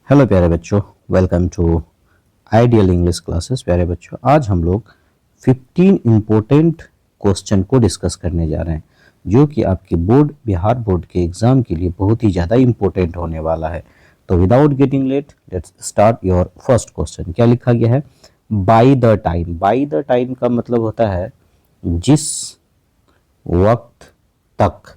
Hello प्यारे बच्चों, welcome to ideal English classes. प्यारे बच्चों, आज हम लोग 15 इम्पोर्टेंट क्वेश्चन को डिस्कस करने जा रहे हैं जो कि आपके बिहार बोर्ड के एग्जाम के लिए बहुत ही ज़्यादा इम्पोर्टेंट होने वाला है। तो without getting late, let's start your first question. क्या लिखा गया है? By the time. By the time का मतलब होता है जिस वक्त तक,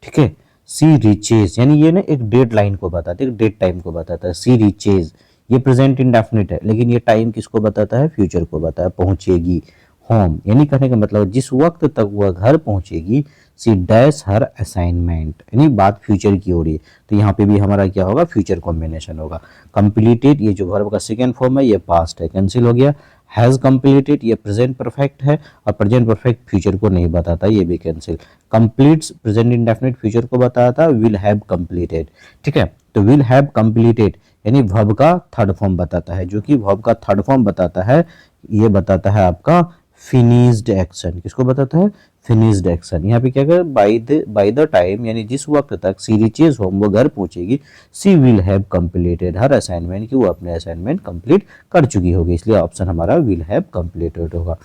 ठीक है। सी रीचेज यानी ये ना एक डेड लाइन को बताता है, एक डेड टाइम को बताता है। सी रीचेज ये प्रेजेंट इंडेफिनिट है, लेकिन ये टाइम किसको बताता है? फ्यूचर को बताता है। पहुंचेगी होम यानी कहने का मतलब जिस वक्त तक वह घर पहुंचेगी। सी डैश हर असाइनमेंट यानी बात फ्यूचर की हो रही है, तो यहाँ पे भी हमारा क्या होगा? फ्यूचर कॉम्बिनेशन होगा। कंप्लीटेड ये जो वर्ब का सेकेंड फॉर्म है ये पास्ट है, कैंसिल हो गया। हैज़ कंप्लीटेड ये प्रेजेंट परफेक्ट है और प्रेजेंट परफेक्ट फ्यूचर को नहीं बताता, ये भी cancel. Completes present indefinite future को बताता, विल हैव कंप्लीटेड, ठीक है। तो विल हैव कंप्लीटेड यानी वर्ब का थर्ड फॉर्म बताता है, जो कि वर्ब का थर्ड फॉर्म बताता है, ये बताता है आपका फिनिश्ड एक्शन। किसको बताता है? Finished action. यहाँ पे क्या कर बाय द टाइम यानी जिस वक्त तक सी रीचेज होम वो घर पहुंचेगी, she will have completed her assignment की वो अपने असाइनमेंट कंप्लीट कर चुकी होगी, इसलिए ऑप्शन हमारा विल हैव कंप्लीटेड होगा।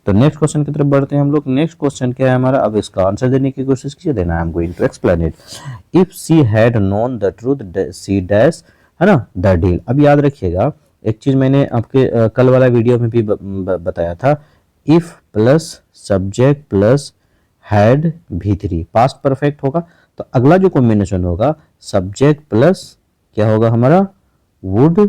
तो नेक्स्ट क्वेश्चन की तरफ बढ़ते हैं हम लोग। नेक्स्ट क्वेश्चन क्या है हमारा? अब इसका आंसर देने की कोशिश कीजिए, देना I am going to explain it. If she had known the truth she dash, है ना, द डील। अब याद रखिएगा एक चीज मैंने आपके कल वाला वीडियो में भी बताया था। If plus subject plus had भी3 पास्ट परफेक्ट होगा, तो अगला जो कॉम्बिनेशन होगा सब्जेक्ट प्लस क्या होगा हमारा? वुड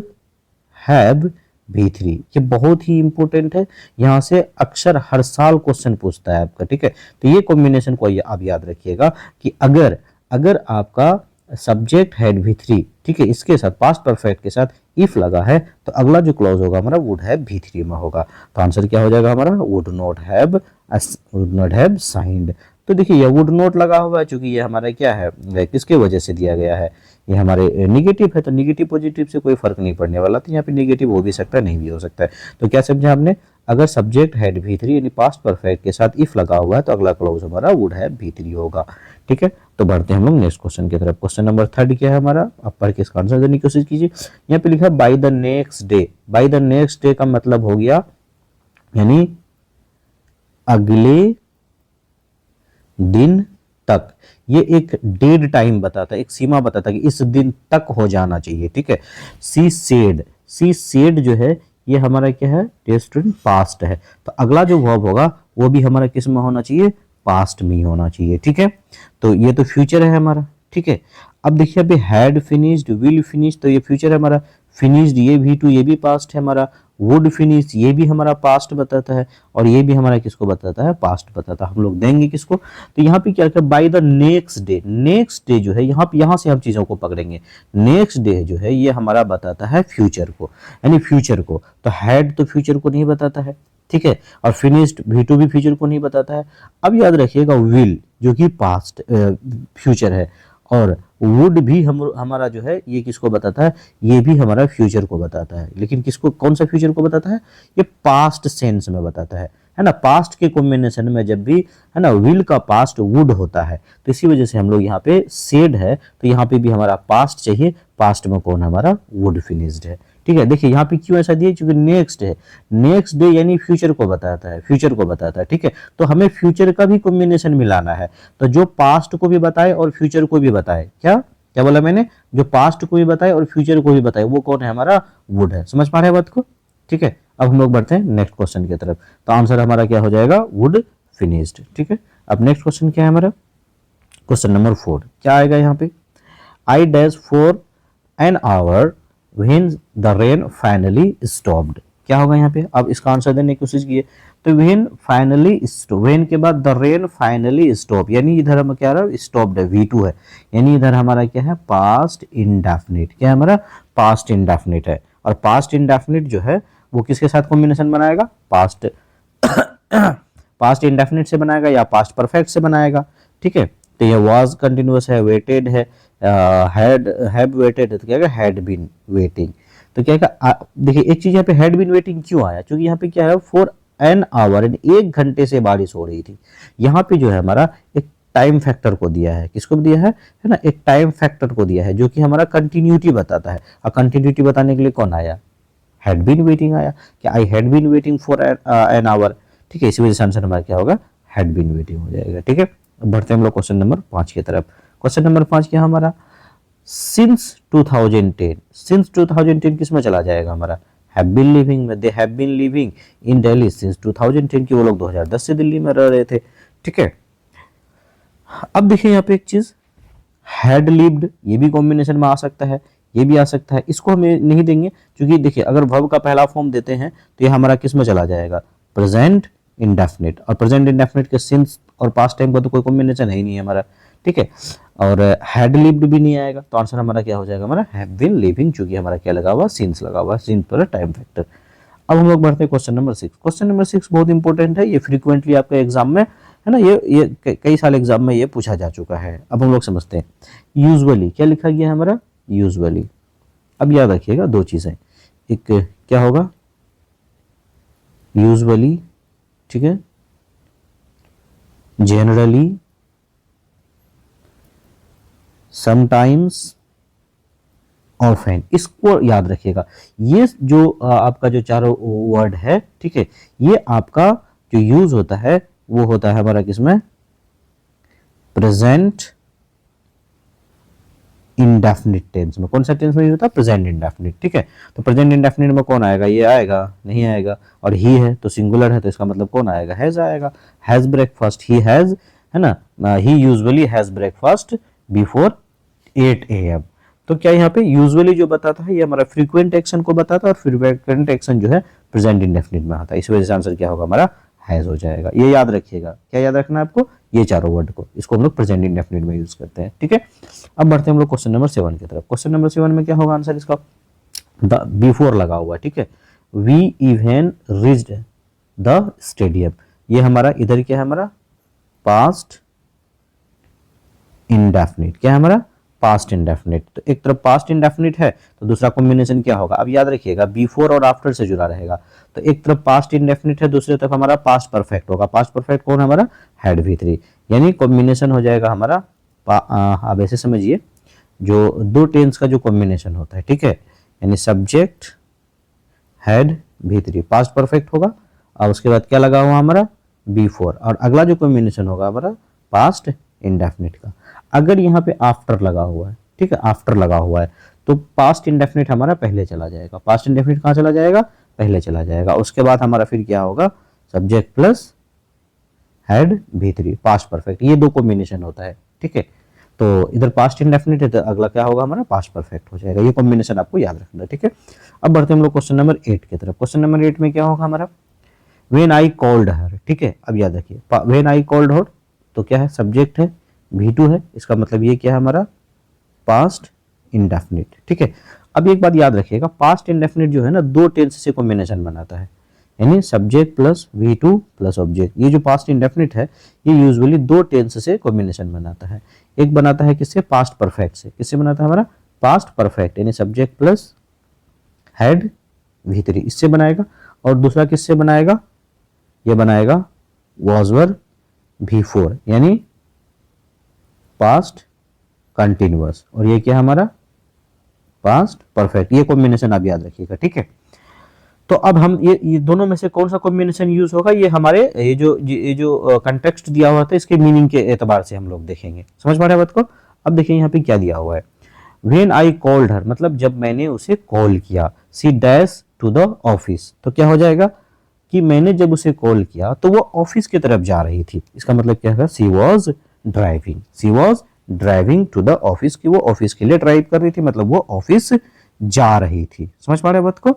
हैव भी3। ये बहुत ही इंपॉर्टेंट है, यहां से अक्सर हर साल क्वेश्चन पूछता है आपका, ठीक है। तो ये कॉम्बिनेशन को आप याद रखिएगा कि अगर अगर आपका सब्जेक्ट हैड भी3, ठीक है, इसके साथ पास्ट परफेक्ट के साथ इफ लगा है, तो अगला जो क्लॉज होगा हमारा वुड हैव भी3 में होगा। तो आंसर क्या हो जाएगा हमारा? Would not have signed. तो देखिए ये वुड नॉट लगा हुआ है, चूंकि ये हमारा क्या है, किसके वजह से दिया गया है, ये हमारे निगेटिव है, तो निगेटिव पॉजिटिव से कोई फर्क नहीं पड़ने वाला। तो यहाँ पे निगेटिव हो भी सकता है, नहीं भी हो सकता है। तो क्या समझा आपने? अगर सब्जेक्ट हैड भी3 यानी पास्ट परफेक्ट के साथ इफ लगा हुआ है, तो अगला क्लॉज हमारा वुड हैव भी3 होगा, ठीक है। तो बढ़ते हैं हम लोग नेक्स्ट क्वेश्चन की तरफ। क्वेश्चन नंबर 3 क्या है हमारा? आप पढ़ के इसका आंसर देने की कोशिश कीजिए। यहाँ पे लिखा है by the next day. By the next day का मतलब हो गया यानी अगले दिन तक। ये एक डेड टाइम बताता है, एक सीमा बताता है कि इस दिन तक हो जाना चाहिए, ठीक है। सी सेड जो है ये हमारा क्या है? स्टूडेंट पास्ट है, तो अगला जो वर्ब होगा वो भी हमारा किस में होना चाहिए? पास्ट में ही होना चाहिए, ठीक है। तो ये तो फ्यूचर है हमारा, ठीक है। अब देखिए अभी हैड फिनिश्ड, विल फिनिश, तो ये फ्यूचर है हमारा। फिनिश्ड ये भी2 ये भी पास्ट है हमारा। वुड फिनिश ये भी हमारा पास्ट बताता है, और ये भी हमारा किसको बताता है? पास्ट बताता है। हम लोग देंगे किसको? तो यहाँ पे क्या लिखा है? By the next day. Next day जो है यहाँ से हम चीजों को पकड़ेंगे। नेक्स्ट डे जो है ये हमारा बताता है फ्यूचर को, यानी फ्यूचर को। तो हैड तो फ्यूचर को नहीं बताता है, ठीक है, और फिनिश्ड भी2 भी फ्यूचर को नहीं बताता है। अब याद रखिएगा विल जो कि पास्ट फ्यूचर है, और वुड भी हमारा जो है ये किसको बताता है? ये भी हमारा फ्यूचर को बताता है, लेकिन किसको, कौन सा फ्यूचर को बताता है? ये पास्ट सेंस में बताता है ना। पास्ट के कॉम्बिनेशन में जब भी, है ना, विल का पास्ट वुड होता है, तो इसी वजह से हम लोग यहाँ पे सेड है, तो यहाँ पे भी हमारा पास्ट चाहिए। पास्ट में कौन हमारा? वुड फिनिश्ड है, ठीक है। देखिए यहाँ पे क्यों ऐसा दिया? क्योंकि नेक्स्ट है, नेक्स्ट डे यानी फ्यूचर को बताता है, फ्यूचर को बताता है, ठीक है। तो हमें फ्यूचर का भी कॉम्बिनेशन मिलाना है, तो जो पास्ट को भी बताए और फ्यूचर को भी बताए, क्या क्या बोला मैंने? जो पास्ट को भी बताए और फ्यूचर को भी बताए, वो कौन है हमारा? वुड है। समझ पा रहे हैं बात को, ठीक है। अब हम लोग बढ़ते हैं नेक्स्ट क्वेश्चन की तरफ। तो आंसर हमारा क्या हो जाएगा? वुड फिनिश्ड, ठीक है। अब नेक्स्ट क्वेश्चन क्या है हमारा? क्वेश्चन नंबर 4 क्या आएगा यहाँ पे? I dash for an our when the rain finally stopped। क्या होगा यहाँ पे? अब इसका आंसर देने की कोशिश कीजिए। तो when finally stop, when के बाद the rain finally stop, यानी इधर हम क्या रहा है? stopped है, V2 है, यानी इधर हमारा क्या है? past indefinite। क्या है हमारा? past indefinite है, और past indefinite जो है वो किसके साथ कॉम्बिनेशन बनाएगा? पास्ट इंडेफिनिट से बनाएगा या पास्ट परफेक्ट से बनाएगा, ठीक है। तो ये वाज कंटिन्यूअस है, वेटेड है, हैव वेटेड है, तो क्या है? Had been waiting. तो क्या है? देखिए एक चीज यहाँ पे हैड बीन वेटिंग क्यों आया? क्योंकि यहाँ पे क्या है? फॉर एन आवर, एक घंटे से बारिश हो रही थी। यहाँ पे जो है हमारा एक टाइम फैक्टर को दिया है। किसको दिया है ना, एक टाइम फैक्टर को दिया है जो कि हमारा कंटिन्यूटी बताता है। और कंटिन्यूटी बताने के लिए कौन आया, हैड बीन वेटिंग आया कि I had been waiting for an hour. ठीक है, इसी वजह से आंसर हमारा क्या होगा, हैड बीन वेटिंग हो जाएगा। ठीक है, अब बढ़ते हैं हम लोग क्वेश्चन नंबर 5 की तरफ। क्वेश्चन नंबर 5 क्या हमारा, सिंस 2010, सिंस 2010 किस में चला जाएगा हमारा, हैव बीन लिविंग में। They have been living in Delhi since 2010 की वो लोग 2010 से दिल्ली में रह रहे थे। ठीक है, अब देखिए यहाँ पे एक चीज, हैड लिव्ड, ये भी कॉम्बिनेशन में आ सकता है, ये भी आ सकता है। इसको हमें नहीं देंगे क्योंकि देखिए अगर वर्ब का पहला फॉर्म देते हैं तो ये हमारा किस में चला जाएगा, प्रेजेंट इंडेफिनिट। और प्रेजेंट इंडेफिनिट के सिंस और पास्ट टाइम का तो कोई कॉम्बिनेशन है ही नहीं है हमारा। ठीक है, और हैड लिव्ड भी नहीं आएगा, तो आंसर हमारा क्या हो जाएगा, हमारा हैव बीन लिविंग, चूंकि हमारा क्या लगा हुआ, सिंस लगा हुआ, सिंस पर टाइम फैक्टर। अब हम लोग बढ़ते हैं क्वेश्चन नंबर 6। क्वेश्चन नंबर 6 बहुत इंपॉर्टेंट है, ये फ्रीक्वेंटली आपके एग्जाम में है ना, ये कई साल एग्जाम में ये पूछा जा चुका है। अब हम लोग समझते हैं, यूजुअली क्या लिखा गया है हमारा, यूजुअली। अब याद रखिएगा दो चीजें, एक क्या होगा, यूजुअली, ठीक है, जनरली, समटाइम्स, ऑफेन, इसको याद रखिएगा। ये जो आपका जो चारों वर्ड है, ठीक है, ये आपका जो यूज होता है वो होता है हमारा किसमें, प्रेजेंट इंडेफिनिट टेंस में। कौन सा टेंस में यूज होता है, प्रेजेंट इंडेफिनिट। ठीक है, तो प्रेजेंट इंडेफिनिट में कौन आएगा, ये आएगा, नहीं आएगा। और ही है तो सिंगुलर है, तो इसका मतलब कौन आएगा, हैज आएगा। हैज ब्रेकफास्ट, ही हैज, है ना, he usually has breakfast before 8 AM। तो क्या यहाँ पे यूजुअली जो बताता है ये हमारा फ्रीक्वेंट एक्शन को बताता है, और फ्रीक्वेंट एक्शन जो है प्रेजेंट इंडेफिनिट में आता है। इस वजह से आंसर क्या होगा हमारा, हैज हो जाएगा। ये याद रखिएगा, क्या याद रखना है आपको, ये चारों वर्ड को, इसको हम लोग प्रेजेंट इंडेफिनिट में यूज करते हैं। ठीक है, अब बढ़ते हैं हम लोग क्वेश्चन नंबर 7 की तरफ। क्वेश्चन नंबर 7 में क्या होगा आंसर इसका, द बिफोर लगा हुआ है। ठीक है, we even reached the stadium, ये हमारा इधर क्या है, हमारा पास्ट इंडेफिनिट। क्या है हमारा, पास्ट इंडेफिनिट। तो एक तरफ पास्ट इंडेफिनिट है तो दूसरा कॉम्बिनेशन क्या होगा, अब याद रखिएगा बिफोर और आफ्टर से जुड़ा रहेगा। तो एक तरफ पास्ट इंडेफिनिट है, दूसरी तरफ हमारा पास्ट परफेक्ट होगा। पास्ट परफेक्ट कौन हमारा, हैड V3, यानी कॉम्बिनेशन हो जाएगा हमारा, आप ऐसे समझिए जो दो टेंस का जो कॉम्बिनेशन होता है, ठीक है, यानी subject had V3 past perfect होगा, और उसके बाद क्या लगा हुआ हमारा, बिफोर, और अगला जो कॉम्बिनेशन होगा हमारा पास्ट इंडेफिनिट का। अगर यहाँ पे आफ्टर लगा हुआ है, ठीक है, आफ्टर लगा हुआ है, तो पास्ट इंडेफिनिट हमारा पहले चला जाएगा। पास्ट इंडेफिनिट कहाँ चला जाएगा, पहले चला जाएगा। उसके बाद हमारा फिर क्या होगा, subject plus had V3 past perfect, ये दो कॉम्बिनेशन होता है। ठीक है, तो इधर पास्ट इंडेफिनिट है तो अगला क्या होगा हमारा, पास्ट परफेक्ट हो जाएगा। ये कॉम्बिनेशन आपको याद रखना है। ठीक है, अब बढ़ते हैं हम लोग क्वेश्चन नंबर 8 की तरफ। क्वेश्चन नंबर 8 में क्या होगा हमारा, व्हेन आई कॉल्ड हर। ठीक है, अब याद रखिए, व्हेन आई कॉल्ड हर तो क्या है, सब्जेक्ट है, V2 है, इसका मतलब ये क्या है हमारा, पास्ट इंडेफिनिट। ठीक है, अब एक बात याद रखिएगा, पास्ट इंडेफिनिट जो है ना, दो टेंस से कॉम्बिनेशन बनाता है, यानी subject plus V2 plus object. ये जो पास्ट इंडेफिनिट है ये यूजुअली दो टेंस से कॉम्बिनेशन बनाता है। एक बनाता है किससे, पास्ट परफेक्ट से। किससे बनाता है हमारा, पास्ट परफेक्ट, यानी सब्जेक्ट प्लस हैड V3 इससे बनाएगा। और दूसरा किससे बनाएगा, ये बनाएगा was were V4, यानी पास्ट कंटिन्यूअस, और ये क्या हमारा, पास्ट परफेक्ट। ये कॉम्बिनेशन आप याद रखिएगा। ठीक है, तो अब हम ये दोनों में से कौन सा कॉम्बिनेशन यूज होगा, ये हमारे ये जो कंटेक्स्ट दिया हुआ था इसके मीनिंग के एतबार से हम लोग देखेंगे। समझ पा रहे हैं बात को। अब देखिए यहाँ पे क्या दिया हुआ है, व्हेन आई कॉल्ड हर, मतलब जब मैंने उसे कॉल किया, she dash to the office, तो क्या हो जाएगा कि मैंने जब उसे कॉल किया तो वो ऑफिस की तरफ जा रही थी। इसका मतलब क्या है, she was driving, she was driving to the office, की वो ऑफिस के लिए ड्राइव कर रही थी, मतलब वो ऑफिस जा रही थी। समझ पा रहे हैं बात को।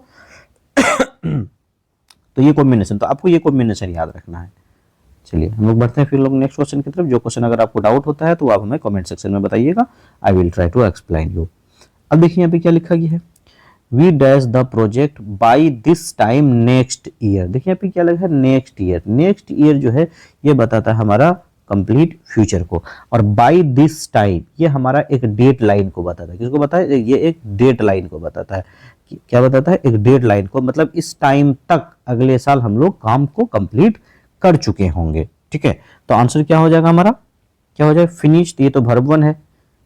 तो ये कॉम्बिनेशन, तो आपको ये कॉम्बिनेशन याद रखना है। चलिए हम लोग बढ़ते हैं फिर लोग नेक्स्ट क्वेश्चन की तरफ। जो क्वेश्चन अगर आपको डाउट होता है तो आप हमें कमेंट सेक्शन में बताइएगा, I will try to explain you. अब देखिए यहाँ पे क्या लिखा गया है, we dash the project by this time next year. देखिए यहाँ पे क्या लगा है, नेक्स्ट ईयर। नेक्स्ट ईयर जो है ये बताता है हमारा कंप्लीट फ्यूचर को, और बाई दिस टाइम ये हमारा एक डेट लाइन को बताता है। किसको बताता है, ये एक डेट लाइन को बताता है। क्या बताता है, एक डेट लाइन को, मतलब इस टाइम तक अगले साल हम लोग काम को कंप्लीट कर चुके होंगे। ठीक है, तो आंसर क्या हो जाएगा हमारा, क्या हो जाए फिनिश्ड, ये तो वर्ब वन है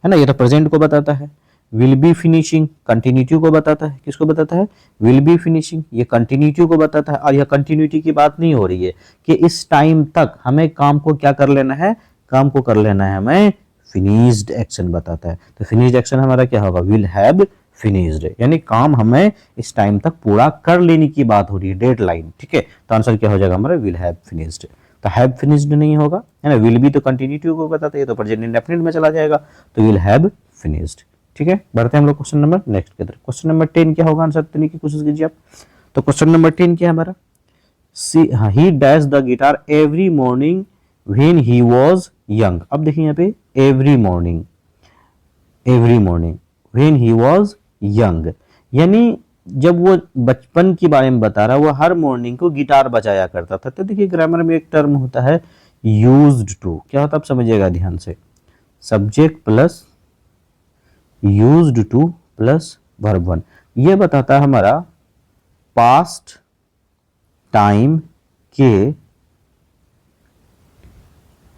ना, ये तो प्रेजेंट को बताता है। विल बी फिनिशिंग कंटिन्यूटी को बताता है, किसको बताता है, विल बी फिनिशिंग, ये कंटिन्यूटी को बताता है। और यह कंटिन्यूटी की बात नहीं हो रही है कि इस टाइम तक हमें काम को क्या कर लेना है, काम को कर लेना है हमें फिनिश्ड एक्शन बताता है। तो फिनिश्ड एक्शन हमारा क्या होगा, विल हैव फिनिश्ड, यानी काम हमें इस टाइम तक पूरा कर लेने की बात हो रही है, डेडलाइन, ठीक है। तो आंसर क्या हो जाएगा हमारा, विल हैव फिनिश्ड। तो हैव फिनिश्ड नहीं होगा, है ना, विल भी तो कंटिन्यूटी को बताता है, ये तो प्रेजेंट इंडेफिनिट में चला जाएगा, तो विल हैव फिनिश्ड। ठीक है, बढ़ते हैं हम लोग क्वेश्चन नंबर नेक्स्ट की तरफ। क्वेश्चन नंबर 10 क्या होगा, आंसर देने की कोशिश कीजिए आप। तो क्वेश्चन नंबर 10 क्या है हमारा, ही dash the guitar every morning when he was young. अब देखिए यहाँ पे every morning when he was young, यानी जब वो बचपन के बारे में बता रहा है, वो हर मॉर्निंग को गिटार बजाया करता था। तो देखिए ग्रामर में एक टर्म होता है यूज्ड टू, क्या होता है आप समझिएगा ध्यान से, subject plus used two plus verb one, ये बताता है हमारा पास्ट टाइम के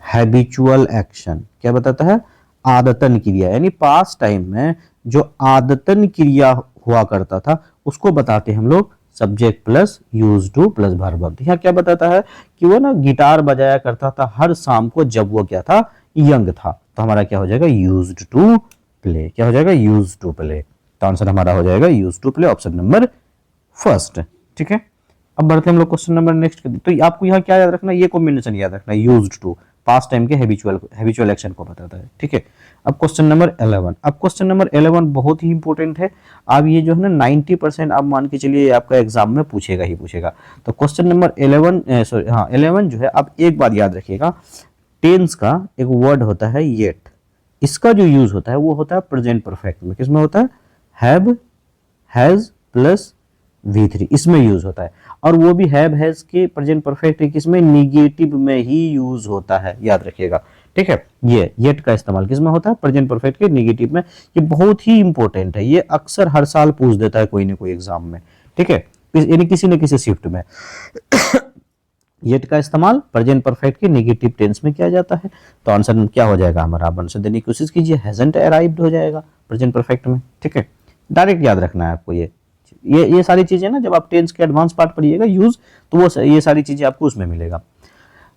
हैबिचुअल एक्शन। क्या बताता है, आदतन क्रिया, यानी पास्ट टाइम में जो आदतन क्रिया हुआ करता था उसको बताते हम लोग subject plus use two plus verb one. यहाँ क्या बताता है कि वो ना गिटार बजाया करता था हर शाम को जब वो क्या था, यंग था। तो हमारा क्या हो जाएगा, यूज्ड टू प्ले, क्या हो जाएगा, यूज टू प्ले। तो आंसर हमारा हो जाएगा used to play, option number first. ठीक है, अब बढ़ते हैं हम लोग क्वेश्चन नंबर नेक्स्ट के। तो आपको यहाँ क्या याद रखना है, ये कॉम्बिनेशन याद रखना है, यूज्ड टू पास्ट टाइम के हैबिचुअल एक्शन को बताता है। ठीक है, अब क्वेश्चन नंबर 11। अब क्वेश्चन नंबर 11 बहुत ही इंपॉर्टेंट है। अब ये जो है ना 90% आप मान के चलिए आपका एग्जाम में पूछेगा ही पूछेगा। तो क्वेश्चन नंबर 11 जो है, आप एक बात याद रखिएगा, टेंस का एक वर्ड होता है येट, इसका जो यूज होता है वो होता है प्रेजेंट परफेक्ट में, किसमें होता है, हैव हैज प्लस V3 इसमें यूज होता है। और वो भी हैव हैज के प्रेजेंट परफेक्ट किसमें, निगेटिव में ही यूज होता है, याद रखिएगा। ठीक है, ये येट का इस्तेमाल किसमें होता है, प्रेजेंट परफेक्ट के निगेटिव में। ये बहुत ही इंपॉर्टेंट है, ये अक्सर हर साल पूछ देता है कोई ना कोई एग्जाम में। ठीक है, यानी किसी न किसी शिफ्ट में येट का इस्तेमाल प्रेजेंट परफेक्ट के नेगेटिव टेंस में किया जाता है। तो आंसर क्या हो जाएगा हमारा, आप आंसर देने की कोशिश कीजिए, हैजंट अराइव्ड हो जाएगा प्रेजेंट परफेक्ट में। ठीक है, डायरेक्ट याद रखना है आपको ये सारी चीजें ना, जब आप टेंस के एडवांस पार्ट पढ़िएगा यूज, तो वो ये सारी चीजें आपको उसमें मिलेगा।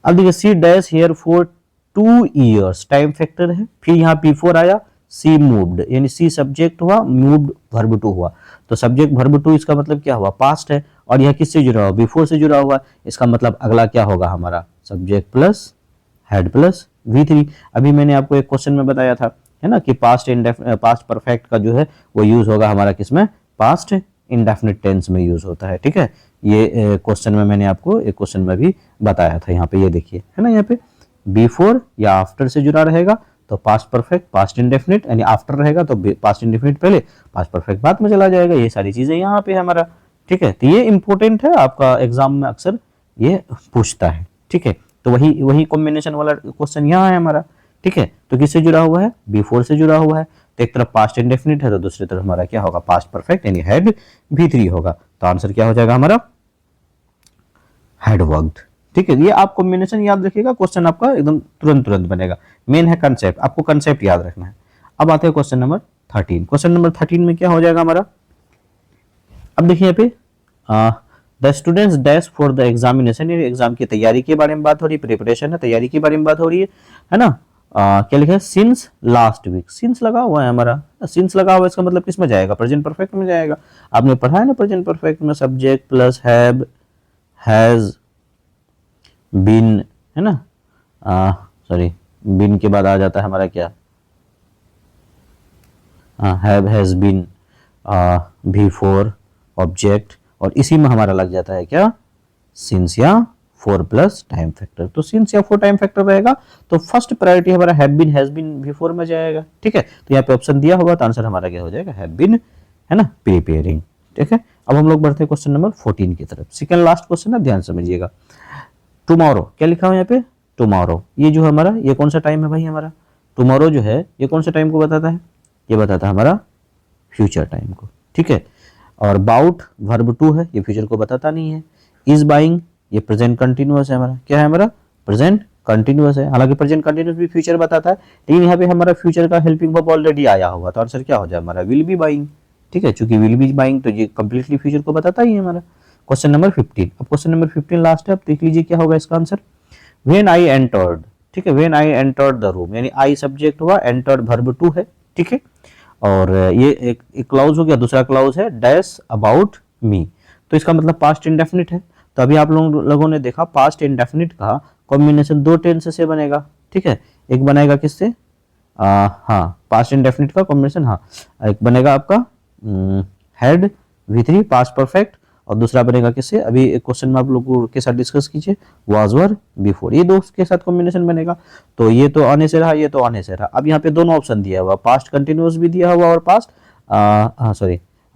अब देखिए she dash here for 2 years time factor है, फिर यहाँ P4 आया, सी मूव्ड, यानी सी सब्जेक्ट हुआ, मूव्ड वर्ब टू हुआ। तो सब्जेक्ट वर्ब टू इसका मतलब क्या हुआ, पास्ट है, और यह किससे जुड़ा हुआ, बिफोर से जुड़ा हुआ। इसका मतलब अगला क्या होगा हमारा, subject plus head plus V3। अभी मैंने आपको एक क्वेश्चन में बताया था, है ना, कि पास्ट परफेक्ट का जो है वो यूज होगा हमारा किसमें, पास्ट इंडेफिनिट टेंस में यूज होता है। ठीक है, ये क्वेश्चन में मैंने आपको एक क्वेश्चन में भी बताया था। यहाँ पे ये देखिए, है ना, यहाँ पे बिफोर या आफ्टर से जुड़ा रहेगा तो पास्ट परफेक्ट, पास्ट इंडेफिनिट, यानी आफ्टर रहेगा तो पास्ट इंडेफिनिट पहले, पास्ट परफेक्ट बाद में चला जाएगा। ये सारी चीजें यहाँ पे हमारा। ठीक है, तो ये इंपॉर्टेंट है, आपका एग्जाम में अक्सर ये पूछता है। ठीक है, तो वही कॉम्बिनेशन वाला क्वेश्चन यहाँ है हमारा। ठीक है, तो किससे जुड़ा हुआ है, बिफोर से जुड़ा हुआ है। तो एक तरफ पास्ट इंडेफिनिट है तो दूसरी तरफ हमारा क्या होगा, पास्ट परफेक्ट, यानी हैड V3 होगा। तो आंसर क्या हो जाएगा हमारा, हैड वर्कड। ठीक है, ये आप कॉम्बिनेशन याद रखिएगा, क्वेश्चन आपका एकदम तुरंत तुरंत बनेगा। मेन है कंसेप्ट, आपको कंसेप्ट याद रखना है। अब आते हैं क्वेश्चन नंबर 13। क्वेश्चन नंबर 13 में क्या हो जाएगा हमारा, अब देखिए यहाँ पे the students dash for the examination, exam की तैयारी के बारे में बात हो रही है, प्रिपरेशन है, तैयारी के बारे में बात हो रही है ना। क्या लिखा है, सिंस लास्ट वीक, सिंस लगा हुआ है हमारा, सिंस लगा हुआ है, इसका मतलब किसमें जाएगा, प्रेजेंट परफेक्ट में जाएगा। आपने पढ़ा है ना, प्रेजेंट परफेक्ट में subject plus have has been, है ना, सॉरी बीन के बाद आ जाता है हमारा क्या, have has been, V4 object, और इसी में हमारा लग जाता है क्या, सिंस या 4 प्लस टाइम फैक्टर। तो सिंस या 4 टाइम फैक्टर रहेगा तो फर्स्ट प्रायोरिटी हमारा have been has been V4 में जाएगा। ठीक है, तो यहाँ पे ऑप्शन दिया होगा तो आंसर हमारा क्या हो जाएगा, हैव बीन, है ना, प्रिपेयरिंग। ठीक है, अब हम लोग बढ़ते हैं क्वेश्चन नंबर 14 की तरफ। सेकंड लास्ट क्वेश्चन है, ध्यान समझिएगा। टुमारो, क्या लिखा हुआ है यहाँ पे, टुमारो, ये जो हमारा, ये कौन सा टाइम है भाई हमारा, टुमारो जो है ये कौन सा टाइम को बताता है, ये बताता है हमारा फ्यूचर टाइम को। ठीक है, और बाउट वर्ब टू है, ये फ्यूचर को बताता नहीं है। इज बाइंग, ये प्रेजेंट कंटिन्यूअस है हमारा, क्या है हमारा, प्रेजेंट कंटिन्यूअस है, हालांकि प्रेजेंट कंटिन्यूअस भी फ्यूचर बताता है, लेकिन यहाँ पे हमारा फ्यूचर का हेल्पिंग वर्ब ऑलरेडी आया होगा, तो आंसर क्या हो जाए हमारा विल बी बाइंग। ठीक है, चूंकि विल बी बाइंग तो ये कंप्लीटली फ्यूचर को बताता ही है हमारा। क्वेश्चन नंबर 15, अब क्वेश्चन नंबर 15 लास्ट है, अब देख लीजिए क्या होगा इसका आंसर। व्हेन आई एंटर्ड, ठीक है, when I entered the room, यानी आई सब्जेक्ट हुआ, एंटर्ड वर्ब टू है, ठीक है, और ये एक क्लाउज हो गया, दूसरा क्लाउज है डैश अबाउट मी, तो इसका मतलब पास्ट इंडेफिनिट है। तो अभी आप लोगों ने देखा पास्ट इंडेफिनिट का कॉम्बिनेशन दो टेंस से बनेगा, ठीक है, एक बनेगा किससे, हाँ पास्ट इंडेफिनिट का कॉम्बिनेशन, हाँ एक बनेगा आपका हैड V3 पास्ट परफेक्ट, और दूसरा बनेगा किससे, अभी एक क्वेश्चन में आप लोगों के साथ डिस्कस कीजिए, वाज वर बिफोर, ये दो के साथ कॉम्बिनेशन बनेगा। तो ये तो आने से रहा, ये तो आने से रहा। अब यहाँ पे दोनों ऑप्शन दिया हुआ, पास्ट कंटिन्यूअस भी दिया हुआ और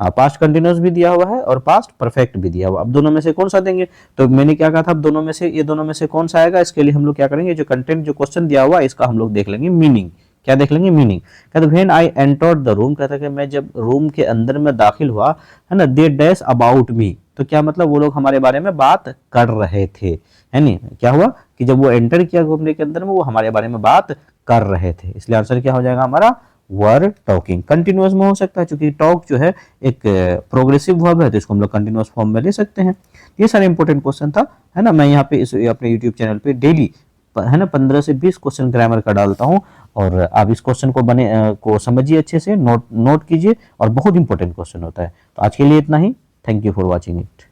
पास्ट कंटिन्यूअस भी दिया हुआ है और पास्ट परफेक्ट भी दिया हुआ। अब दोनों में से कौन सा देंगे, तो मैंने क्या कहा था, अब दोनों में से, ये दोनों में से कौन सा आएगा, इसके लिए हम लोग क्या करेंगे, जो कंटेंट जो क्वेश्चन दिया हुआ है इसका हम लोग देख लेंगे मीनिंग। क्या देख लेंगे, मीनिंग। कहते when I entered the room, कहता कि मैं जब रूम के अंदर में दाखिल हुआ, है ना, दे डैश अबाउट मी, तो क्या मतलब वो लोग हमारे बारे में बात कर रहे थे, है नहीं, क्या हुआ कि जब वो एंटर किया कमरे के अंदर में वो हमारे बारे में बात कर रहे थे, इसलिए आंसर क्या हो जाएगा हमारा वर टॉकिंग। कंटिन्यूअस में हो सकता है, क्योंकि टॉक जो है एक प्रोग्रेसिव वर्ब है, तो इसको हम लोग कंटिन्यूअस फॉर्म में ले सकते हैं। ये सारे इंपॉर्टेंट क्वेश्चन था, है ना, मैं यहाँ पे इस अपने यूट्यूब चैनल पे डेली, है ना, 15 से 20 क्वेश्चन ग्रामर का डालता हूँ, और आप इस क्वेश्चन को समझिए अच्छे से, नोट कीजिए, और बहुत इंपॉर्टेंट क्वेश्चन होता है। तो आज के लिए इतना ही, thank you for watching it.